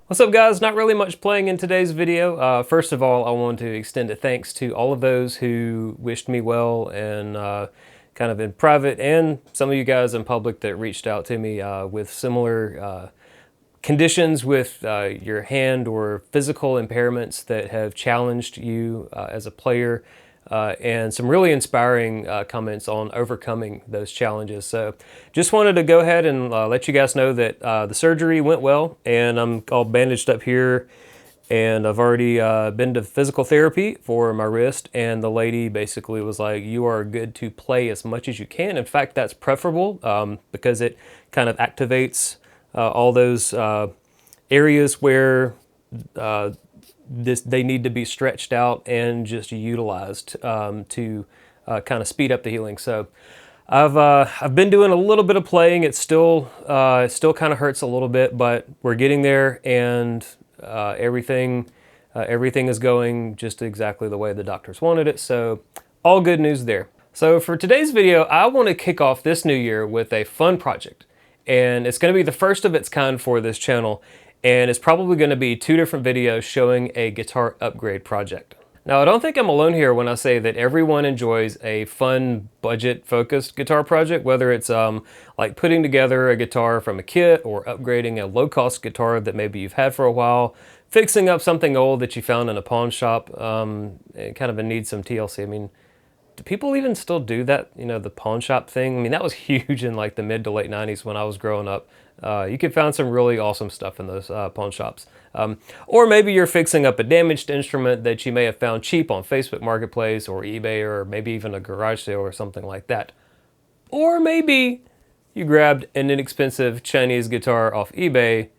What's up, guys? Not really much playing in today's video. First of all, I want to extend a thanks to all of those who wished me well and kind of in private, and some of you guys in public that reached out to me with similar conditions with your hand or physical impairments that have challenged you as a player, and some really inspiring comments on overcoming those challenges. So just wanted to go ahead and let you guys know that the surgery went well, and I'm all bandaged up here, and I've already been to physical therapy for my wrist, and the lady basically was like, you are good to play as much as you can. In fact, that's preferable because it kind of activates all those areas where they need to be stretched out and just utilized to kind of speed up the healing. So I've been doing a little bit of playing. It still kind of hurts a little bit, but we're getting there, and everything is going just exactly the way the doctors wanted it. So all good news there. So for today's video, I want to kick off this new year with a fun project, and it's going to be the first of its kind for this channel, and it's probably going to be 2 different videos showing a guitar upgrade project. Now, I don't think I'm alone here when I say that everyone enjoys a fun, budget-focused guitar project, whether it's like putting together a guitar from a kit or upgrading a low-cost guitar that maybe you've had for a while, fixing up something old that you found in a pawn shop, and kind of needs some TLC. I mean, do people even still do that? You know, the pawn shop thing? I mean, that was huge in like the mid to late 90s when I was growing up. You could find some really awesome stuff in those pawn shops. Or maybe you're fixing up a damaged instrument that you may have found cheap on Facebook Marketplace or eBay, or maybe even a garage sale or something like that. Or maybe you grabbed an inexpensive Chinese guitar off eBay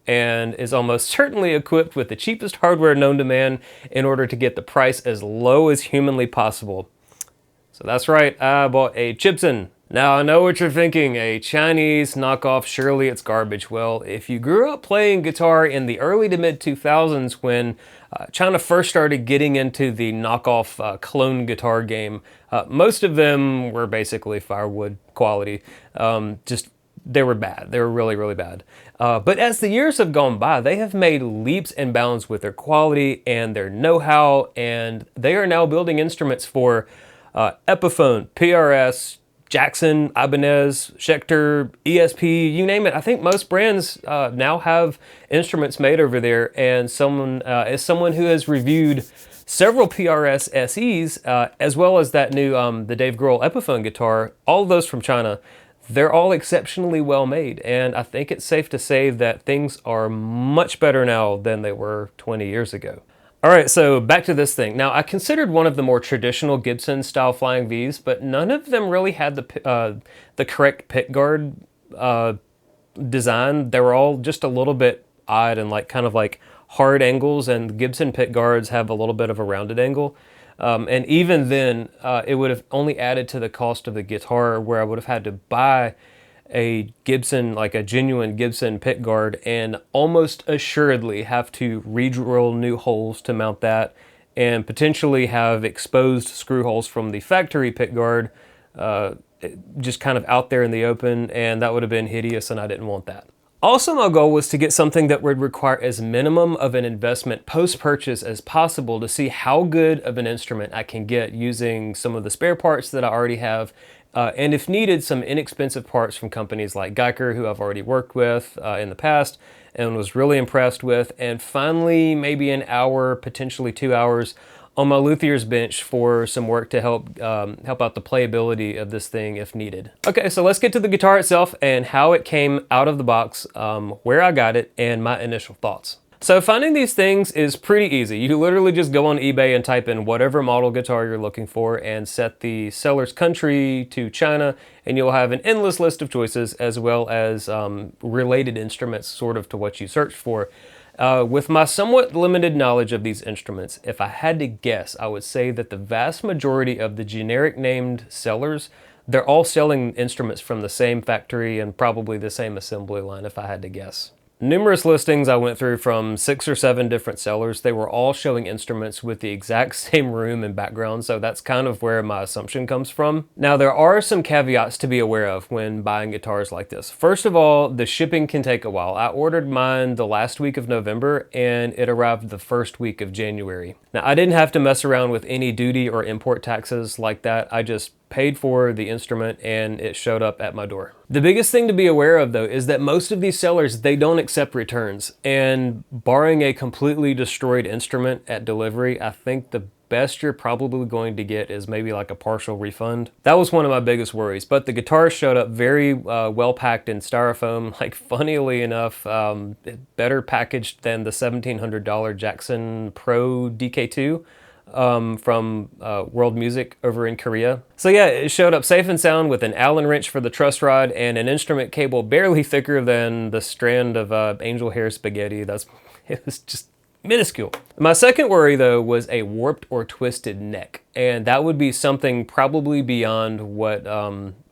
and is almost certainly equipped with the cheapest hardware known to man in order to get the price as low as humanly possible. So that's right, I bought a Gibson. Now I know what you're thinking, a Chinese knockoff, surely it's garbage. Well, if you grew up playing guitar in the early to mid 2000s when China first started getting into the knockoff clone guitar game, most of them were basically firewood quality. They were bad. They were really, really bad. But as the years have gone by, they have made leaps and bounds with their quality and their know-how, and they are now building instruments for Epiphone, PRS, Jackson, Ibanez, Schecter, ESP, you name it. I think most brands now have instruments made over there, and as someone who has reviewed several PRS SEs, as well as that new, the Dave Grohl Epiphone guitar, all of those from China, they're all exceptionally well made, and I think it's safe to say that things are much better now than they were 20 years ago. All right, so back to this thing. Now, I considered one of the more traditional Gibson style Flying Vs, but none of them really had the correct pickguard design. They were all just a little bit odd and like kind of like hard angles, and Gibson pickguards have a little bit of a rounded angle. And even then, it would have only added to the cost of the guitar, where I would have had to buy a Gibson, like a genuine Gibson pickguard, and almost assuredly have to re-drill new holes to mount that, and potentially have exposed screw holes from the factory pickguard just kind of out there in the open, and that would have been hideous, and I didn't want that. Also, my goal was to get something that would require as minimum of an investment post-purchase as possible to see how good of an instrument I can get using some of the spare parts that I already have, and if needed, some inexpensive parts from companies like Geiger, who I've already worked with in the past and was really impressed with, and finally maybe an hour, potentially 2 hours on my luthier's bench for some work to help out the playability of this thing if needed. Okay, so let's get to the guitar itself and how it came out of the box, where I got it, and my initial thoughts. So finding these things is pretty easy. You literally just go on eBay and type in whatever model guitar you're looking for and set the seller's country to China, and you'll have an endless list of choices, as well as related instruments sort of to what you searched for. With my somewhat limited knowledge of these instruments, if I had to guess, I would say that the vast majority of the generic named sellers, they're all selling instruments from the same factory and probably the same assembly line, if I had to guess. Numerous listings I went through from 6 or 7 different sellers. They were all showing instruments with the exact same room and background, so that's kind of where my assumption comes from. Now, there are some caveats to be aware of when buying guitars like this. First of all, the shipping can take a while. I ordered mine the last week of November and it arrived the first week of January. Now, I didn't have to mess around with any duty or import taxes like that. I just paid for the instrument and it showed up at my door. The biggest thing to be aware of though is that most of these sellers, they don't accept returns, and barring a completely destroyed instrument at delivery, I think the best you're probably going to get is maybe like a partial refund. That was one of my biggest worries, but the guitar showed up very well packed in styrofoam, like funnily enough, better packaged than the $1,700 Jackson Pro DK2. From World Music over in Korea. So yeah, it showed up safe and sound with an Allen wrench for the truss rod and an instrument cable barely thicker than the strand of angel hair spaghetti. It was just minuscule. My second worry though was a warped or twisted neck, and that would be something probably beyond what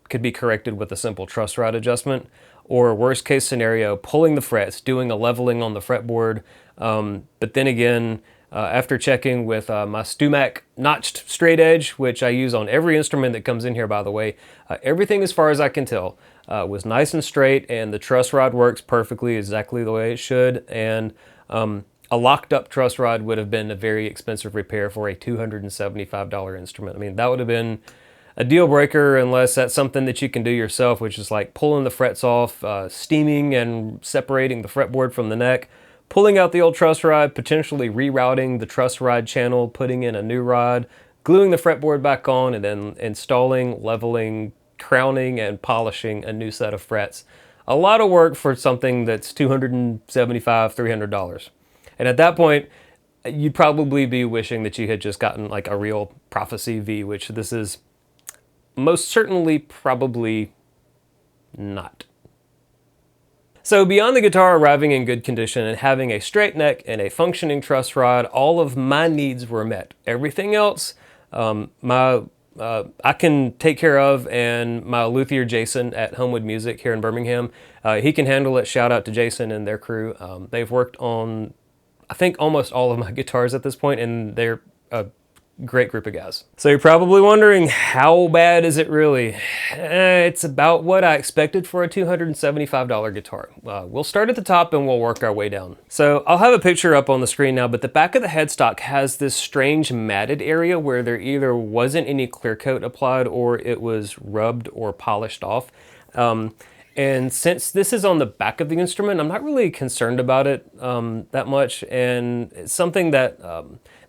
could be corrected with a simple truss rod adjustment, or worst case scenario, pulling the frets, doing a leveling on the fretboard. But then again, after checking with my StewMac notched straight edge, which I use on every instrument that comes in here, by the way, everything as far as I can tell was nice and straight, and the truss rod works perfectly exactly the way it should. And a locked up truss rod would have been a very expensive repair for a $275 instrument. I mean, that would have been a deal breaker unless that's something that you can do yourself, which is like pulling the frets off, steaming and separating the fretboard from the neck, pulling out the old truss rod, potentially rerouting the truss rod channel, putting in a new rod, gluing the fretboard back on, and then installing, leveling, crowning, and polishing a new set of frets. A lot of work for something that's $275, $300. And at that point, you'd probably be wishing that you had just gotten like a real Prophecy V, which this is most certainly probably not. So beyond the guitar arriving in good condition and having a straight neck and a functioning truss rod, all of my needs were met. Everything else, I can take care of, and my luthier Jason at Homewood Music here in Birmingham, he can handle it. Shout out to Jason and their crew. They've worked on, I think, almost all of my guitars at this point, and they're a great group of guys. So you're probably wondering, how bad is it really? It's about what I expected for a $275 guitar. We'll start at the top and we'll work our way down. So I'll have a picture up on the screen now, but the back of the headstock has this strange matted area where there either wasn't any clear coat applied or it was rubbed or polished off. And since this is on the back of the instrument, I'm not really concerned about it that much, and it's something that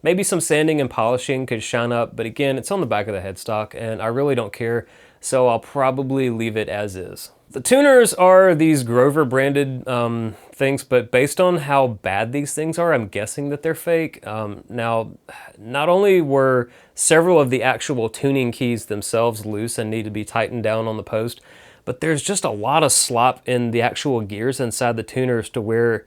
maybe some sanding and polishing could shine up, but again, it's on the back of the headstock, and I really don't care, so I'll probably leave it as is. The tuners are these Grover branded things, but based on how bad these things are, I'm guessing that they're fake. Now, not only were several of the actual tuning keys themselves loose and need to be tightened down on the post, but there's just a lot of slop in the actual gears inside the tuners to where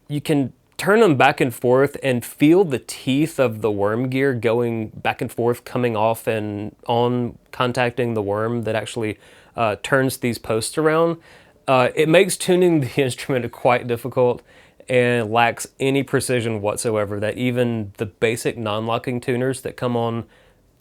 you can turn them back and forth and feel the teeth of the worm gear going back and forth, coming off and on, contacting the worm that actually turns these posts around. It makes tuning the instrument quite difficult and lacks any precision whatsoever that even the basic non-locking tuners that come on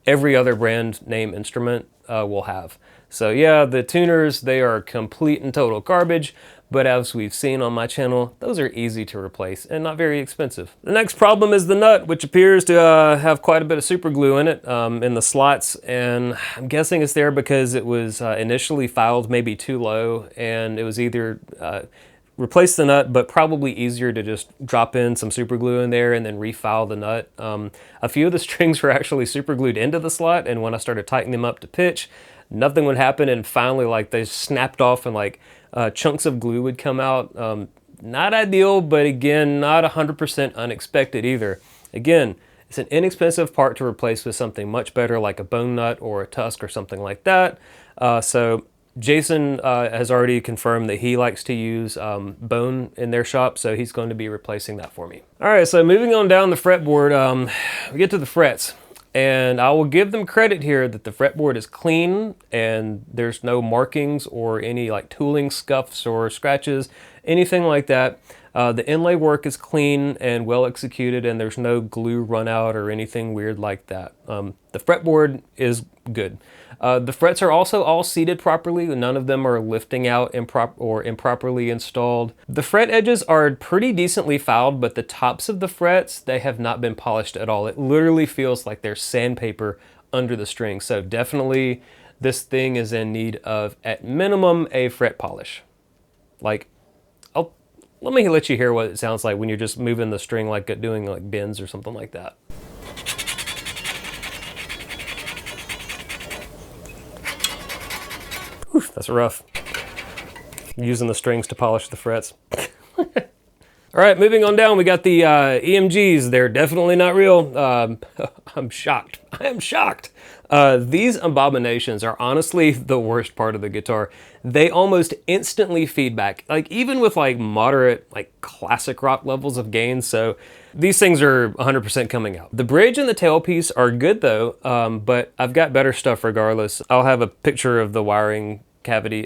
every other brand name instrument will have. So yeah, the tuners, they are complete and total garbage, but as we've seen on my channel, those are easy to replace and not very expensive. The next problem is the nut, which appears to have quite a bit of super glue in it, in the slots, and I'm guessing it's there because it was initially filed maybe too low, and it was either replace the nut, but probably easier to just drop in some super glue in there and then refile the nut. A few of the strings were actually super glued into the slot, and when I started tightening them up to pitch, nothing would happen, and finally like they snapped off and like chunks of glue would come out. Not ideal, but again, not 100% unexpected either. Again, it's an inexpensive part to replace with something much better like a bone nut or a tusk or something like that. So Jason has already confirmed that he likes to use bone in their shop, so he's going to be replacing that for me. All right, so moving on down the fretboard, we get to the frets. And I will give them credit here that the fretboard is clean and there's no markings or any like tooling scuffs or scratches, anything like that. The inlay work is clean and well executed, and there's no glue run out or anything weird like that. The fretboard is good. The frets are also all seated properly. None of them are lifting out or improperly installed. The fret edges are pretty decently filed, but the tops of the frets, they have not been polished at all. It literally feels like there's sandpaper under the string. So definitely this thing is in need of, at minimum, a fret polish. Like, let me let you hear what it sounds like when you're just moving the string, like doing like bends or something like that. Whew, that's rough. Using the strings to polish the frets. All right, moving on down, we got the EMGs. They're definitely not real. I'm shocked. I am shocked. These abominations are honestly the worst part of the guitar. They almost instantly feedback, like even with like moderate, like classic rock levels of gain. So these things are 100% coming out. The bridge and the tailpiece are good though, but I've got better stuff regardless. I'll have a picture of the wiring cavity.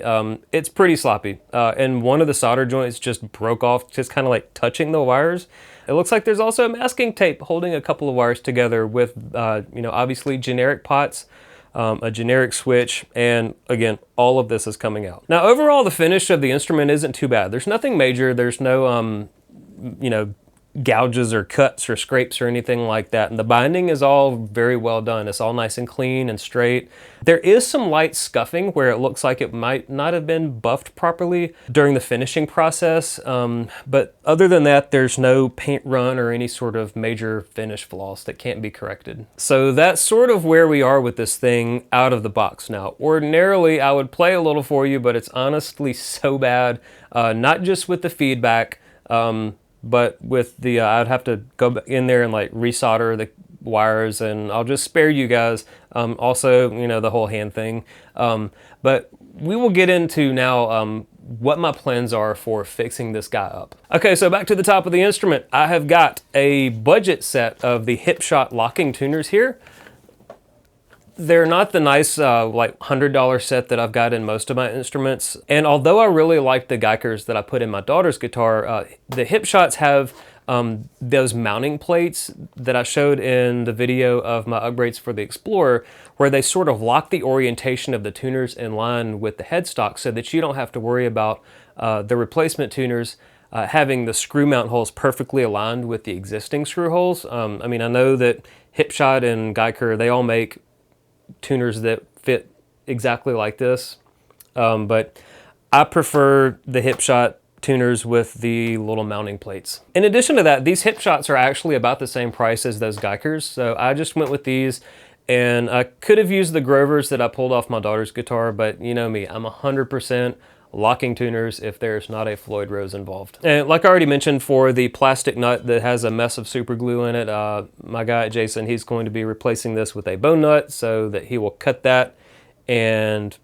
It's pretty sloppy, and one of the solder joints just broke off, just kind of like touching the wires. It looks like there's also a masking tape holding a couple of wires together with, you know, obviously generic pots, a generic switch, and again, all of this is coming out. Now, overall, the finish of the instrument isn't too bad. There's nothing major. There's no, you know, gouges or cuts or scrapes or anything like that. And the binding is all very well done. It's all nice and clean and straight. There is some light scuffing where it looks like it might not have been buffed properly during the finishing process. But other than that, there's no paint run or any sort of major finish flaws that can't be corrected. So that's sort of where we are with this thing out of the box. Now, ordinarily I would play a little for you, but it's honestly so bad, not just with the feedback, but with the, I'd have to go in there and like resolder the wires, and I'll just spare you guys. Also, you know, the whole hand thing. But we will get into now what my plans are for fixing this guy up. Okay, so back to the top of the instrument. I have got a budget set of the Hipshot locking tuners here. They're not the nice like $100 set that I've got in most of my instruments. And although I really like the Geikers that I put in my daughter's guitar, the Hipshots have those mounting plates that I showed in the video of my upgrades for the Explorer, where they sort of lock the orientation of the tuners in line with the headstock so that you don't have to worry about the replacement tuners having the screw mount holes perfectly aligned with the existing screw holes. I mean, I know that Hipshot and Geiker, they all make tuners that fit exactly like this, but I prefer the Hipshot tuners with the little mounting plates. In addition to that, these Hipshots are actually about the same price as those Geikers, so I just went with these. And I could have used the Grovers that I pulled off my daughter's guitar, but you know me, I'm 100% locking tuners if there's not a Floyd Rose involved. And like I already mentioned, for the plastic nut that has a mess of super glue in it, my guy Jason, he's going to be replacing this with a bone nut so that he will cut that and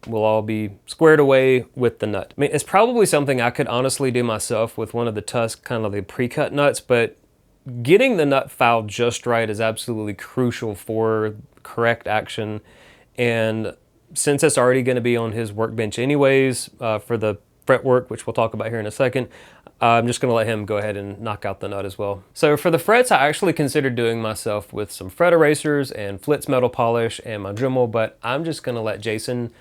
we'll all be squared away with the nut. I mean, it's probably something I could honestly do myself with one of the Tusk, kind of the pre-cut nuts, but getting the nut filed just right is absolutely crucial for correct action. And since it's already going to be on his workbench anyways, for the fretwork, which we'll talk about here in a second, I'm just going to let him go ahead and knock out the nut as well. So for the frets, I actually considered doing myself with some fret erasers and Flitz metal polish and my Dremel, but I'm just going to let Jason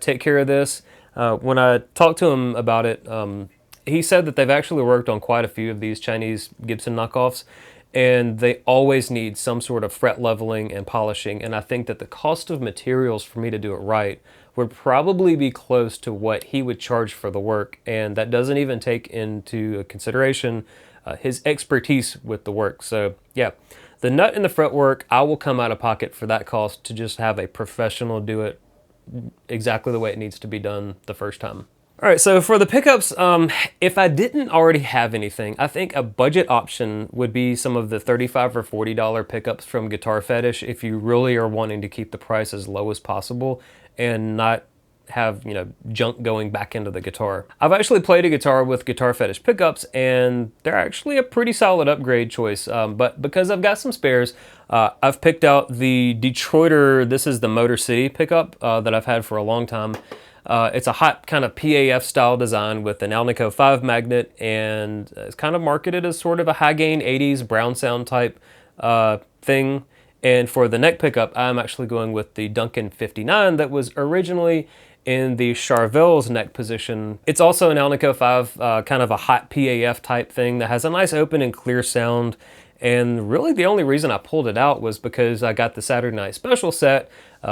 take care of this. When I talked to him about it, he said that they've actually worked on quite a few of these Chinese Gibson knockoffs, and they always need some sort of fret leveling and polishing, and I think that the cost of materials for me to do it right would probably be close to what he would charge for the work, and that doesn't even take into consideration his expertise with the work. So yeah, the nut and the fretwork, I will come out of pocket for that cost to just have a professional do it exactly the way it needs to be done the first time. All right, so for the pickups, if I didn't already have anything, I think a budget option would be some of the $35 or $40 pickups from Guitar Fetish if you really are wanting to keep the price as low as possible and not have, you know, junk going back into the guitar. I've actually played a guitar with Guitar Fetish pickups, and they're actually a pretty solid upgrade choice. But because I've got some spares, I've picked out the Detroiter, this is the Motor City pickup that I've had for a long time. It's a hot kind of PAF style design with an Alnico 5 magnet, and it's kind of marketed as sort of a high gain 80s brown sound type thing. And for the neck pickup, I'm actually going with the Duncan 59 that was originally in the Charvel's neck position. It's also an Alnico 5, kind of a hot PAF type thing that has a nice open and clear sound. And really the only reason I pulled it out was because I got the Saturday Night Special set,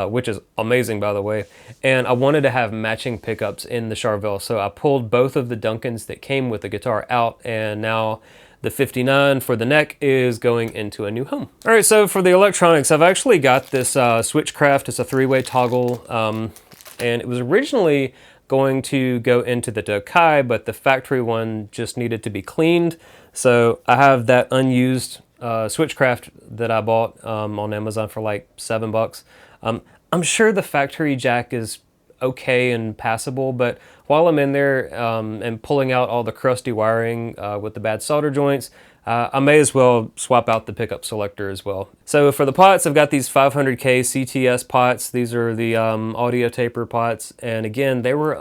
which is amazing by the way, and I wanted to have matching pickups in the Charvel. So I pulled both of the Duncans that came with the guitar out, and now the 59 for the neck is going into a new home. All right, so for the electronics, I've actually got this Switchcraft. It's a 3-way toggle, and it was originally going to go into the Tokai, but the factory one just needed to be cleaned. So I have that unused Switchcraft that I bought on Amazon for like $7. I'm sure the factory jack is okay and passable, but while I'm in there and pulling out all the crusty wiring with the bad solder joints, I may as well swap out the pickup selector as well. So for the pots, I've got these 500K CTS pots. These are the audio taper pots, and again, they were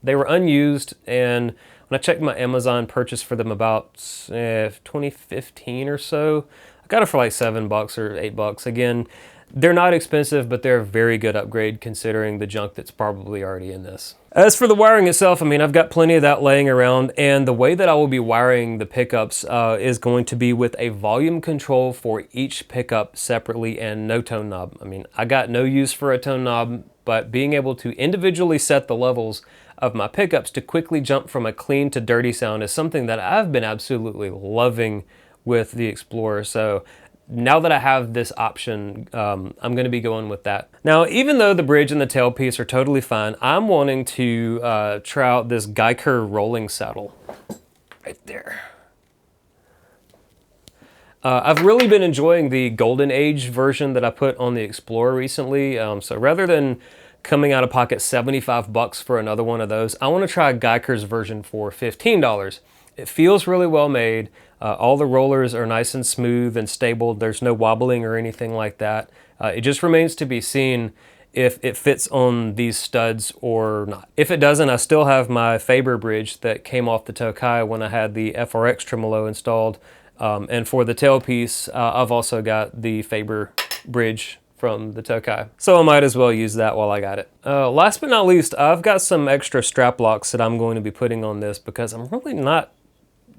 unused, and when I checked my Amazon purchase for them about 2015 or so, I got it for like $7 or $8. Again, they're not expensive, but they're a very good upgrade considering the junk that's probably already in this. As for the wiring itself, I mean, I've got plenty of that laying around, and the way that I will be wiring the pickups is going to be with a volume control for each pickup separately and no tone knob. I mean, I got no use for a tone knob, but being able to individually set the levels of my pickups to quickly jump from a clean to dirty sound is something that I've been absolutely loving with the Explorer. So now that I have this option, I'm going to be going with that. Now, even though the bridge and the tailpiece are totally fine, I'm wanting to try out this Geiker rolling saddle right there. I've really been enjoying the Golden Age version that I put on the Explorer recently. So rather than coming out of pocket $75 for another one of those, I want to try Geiker's version for $15. It feels really well made. All the rollers are nice and smooth and stable. There's no wobbling or anything like that. It just remains to be seen if it fits on these studs or not. If it doesn't, I still have my Faber bridge that came off the Tokai when I had the FRX tremolo installed. And for the tailpiece, I've also got the Faber bridge from the Tokai. So I might as well use that while I got it. Last but not least, I've got some extra strap locks that I'm going to be putting on this because I'm really not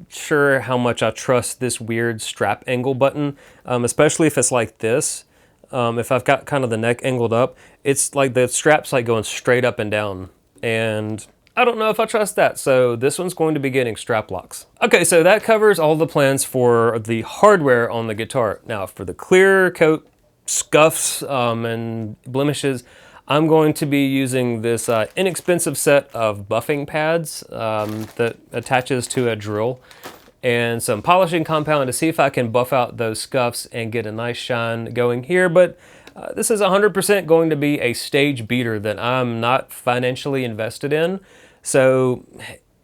sure how much I trust this weird strap angle button, especially if it's like this. If I've got kind of the neck angled up, it's like the strap's like going straight up and down, and I don't know if I trust that, so this one's going to be getting strap locks. Okay, so that covers all the plans for the hardware on the guitar. Now for the clear coat scuffs and blemishes, I'm going to be using this inexpensive set of buffing pads that attaches to a drill and some polishing compound to see if I can buff out those scuffs and get a nice shine going here. But this is 100% going to be a stage beater that I'm not financially invested in. So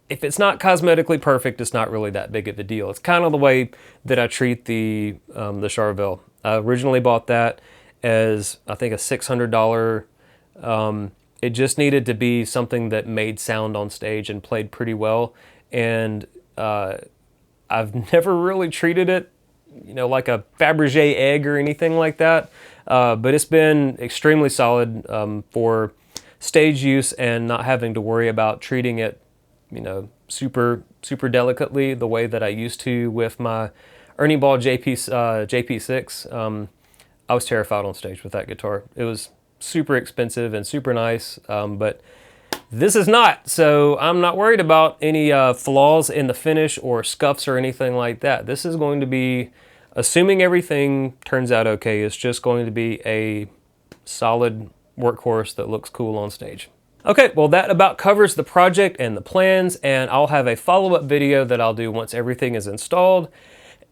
if it's not cosmetically perfect, it's not really that big of a deal. It's kind of the way that I treat the Charvel. I originally bought that as, I think, a $600. It just needed to be something that made sound on stage and played pretty well. And I've never really treated it, you know, like a Fabergé egg or anything like that. But it's been extremely solid for stage use and not having to worry about treating it, you know, super delicately the way that I used to with my Ernie Ball JP6. I was terrified on stage with that guitar. It was super expensive and super nice, but this is not, so I'm not worried about any flaws in the finish or scuffs or anything like that. This is going to be, assuming everything turns out okay, it's just going to be a solid workhorse that looks cool on stage. Okay, well that about covers the project and the plans, and I'll have a follow-up video that I'll do once everything is installed.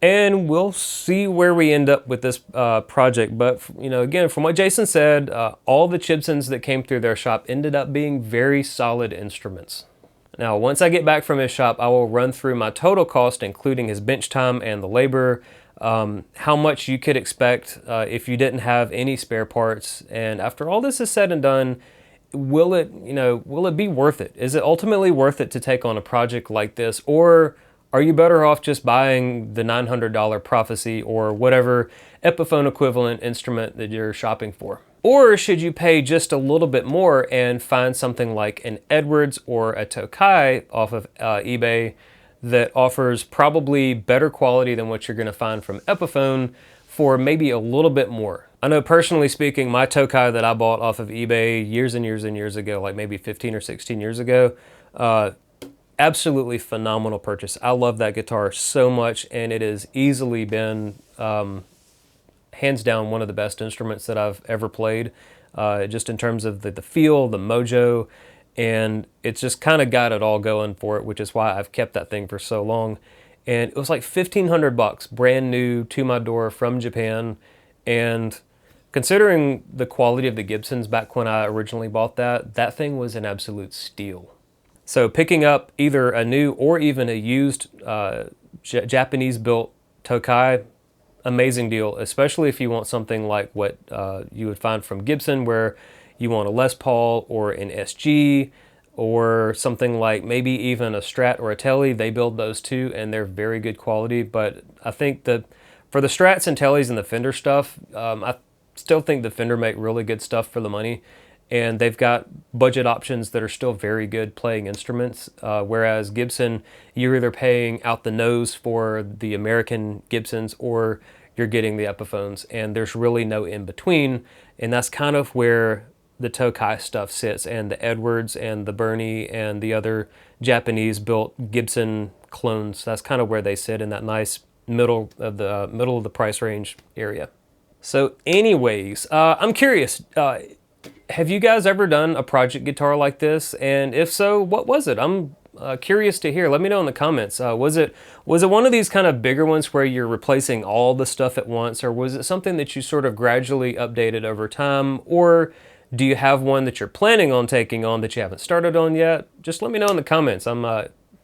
and we'll see where we end up with this project. But again, from what Jason said, all the Chibsons that came through their shop ended up being very solid instruments. Now, once I get back from his shop, I will run through my total cost, including his bench time and the labor, how much you could expect if you didn't have any spare parts. And after all this is said and done, will it be worth it? Is it ultimately worth it to take on a project like this? Or are you better off just buying the $900 Prophecy or whatever Epiphone equivalent instrument that you're shopping for? Or should you pay just a little bit more and find something like an Edwards or a Tokai off of eBay that offers probably better quality than what you're going to find from Epiphone for maybe a little bit more? I know, personally speaking, my Tokai that I bought off of eBay years and years and years ago, like maybe 15 or 16 years ago, absolutely phenomenal purchase. I love that guitar so much, and it has easily been hands down one of the best instruments that I've ever played, just in terms of the feel, the mojo, and it's just kind of got it all going for it, which is why I've kept that thing for so long. And it was like $1,500 brand new to my door from Japan. And considering the quality of the Gibsons back when I originally bought that thing was an absolute steal. So picking up either a new or even a used Japanese-built Tokai, amazing deal, especially if you want something like what you would find from Gibson, where you want a Les Paul or an SG, or something like maybe even a Strat or a Tele. They build those too, and they're very good quality. But I think that for the Strats and Teles and the Fender stuff, I still think the Fender make really good stuff for the money. And they've got budget options that are still very good playing instruments, whereas Gibson, you're either paying out the nose for the American Gibsons or you're getting the Epiphones, and there's really no in between. And that's kind of where the Tokai stuff sits, and the Edwards and the Bernie and the other Japanese-built Gibson clones. That's kind of where they sit, in that nice middle of the price range area. So anyways, I'm curious, have you guys ever done a project guitar like this? And if so, what was it? I'm curious to hear. Let me know in the comments. Was it one of these kind of bigger ones where you're replacing all the stuff at once, or was it something that you sort of gradually updated over time? Or do you have one that you're planning on taking on that you haven't started on yet? Just let me know in the comments. I'm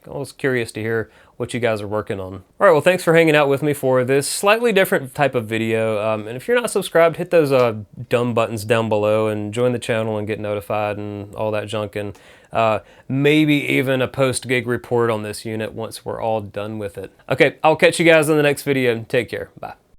always curious to hear what you guys are working on. All right, well, thanks for hanging out with me for this slightly different type of video. And if you're not subscribed, hit those dumb buttons down below and join the channel and get notified and all that junk. And maybe even a post-gig report on this unit once we're all done with it. Okay, I'll catch you guys in the next video. Take care. Bye.